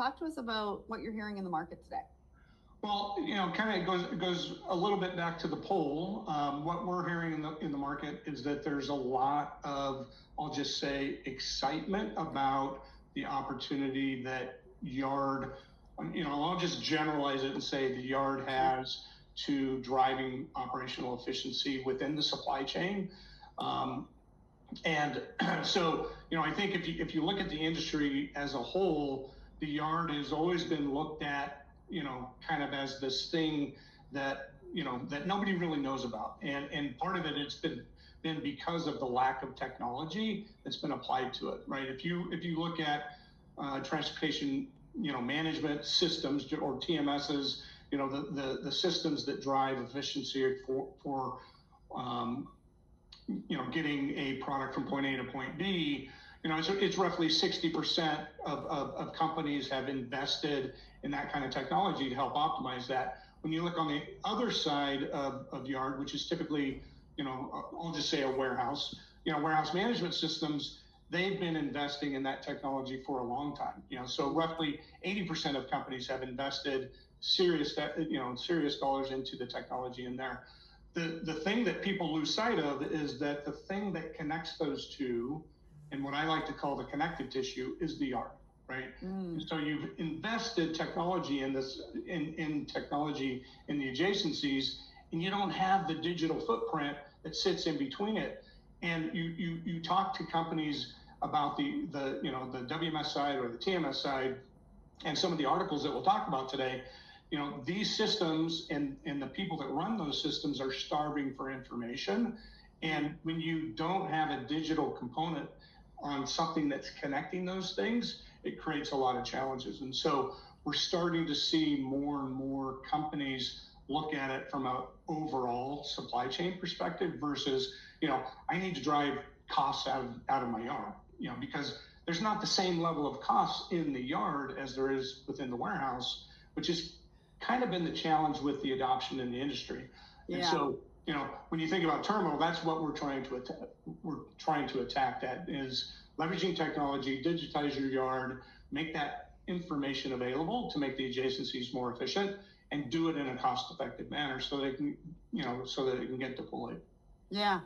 Talk to us about what you're hearing in the market today. Well, kind of goes a little bit back to the poll. What we're hearing in the market is that there's a lot of, I'll just say, excitement about the opportunity that yard. I'll just generalize it and say the yard has to driving operational efficiency within the supply chain. And so, I think if you look at the industry as a whole, the yard has always been looked at, kind of as this thing that, that nobody really knows about. And part of it's been because of the lack of technology that's been applied to it, right? If you look at transportation, management systems or TMSs, the systems that drive efficiency for getting a product from point A to point B, it's roughly 60% of companies have invested in that kind of technology to help optimize that. When you look on the other side of yard, which is typically, I'll just say a warehouse, warehouse management systems, they've been investing in that technology for a long time. So roughly 80% of companies have invested serious dollars into the technology in there. The thing that people lose sight of is that the thing that connects those two, and what I like to call the connective tissue, is the yard, right? So you've invested technology in this, in technology in the adjacencies, and you don't have the digital footprint that sits in between it. And you talk to companies about the WMS side or the TMS side, and some of the articles that we'll talk about today. These systems and the people that run those systems are starving for information. And when you don't have a digital component on something that's connecting those things, it creates a lot of challenges. And so we're starting to see more and more companies look at it from an overall supply chain perspective versus, I need to drive costs out of my yard, because there's not the same level of costs in the yard as there is within the warehouse, which has kind of been the challenge with the adoption in the industry. And so, when you think about terminal, that's what we're trying to attack. We're trying to attack that is leveraging technology, digitize your yard, make that information available to make the adjacencies more efficient, and do it in a cost-effective manner so that it can, so that it can get deployed. Yeah.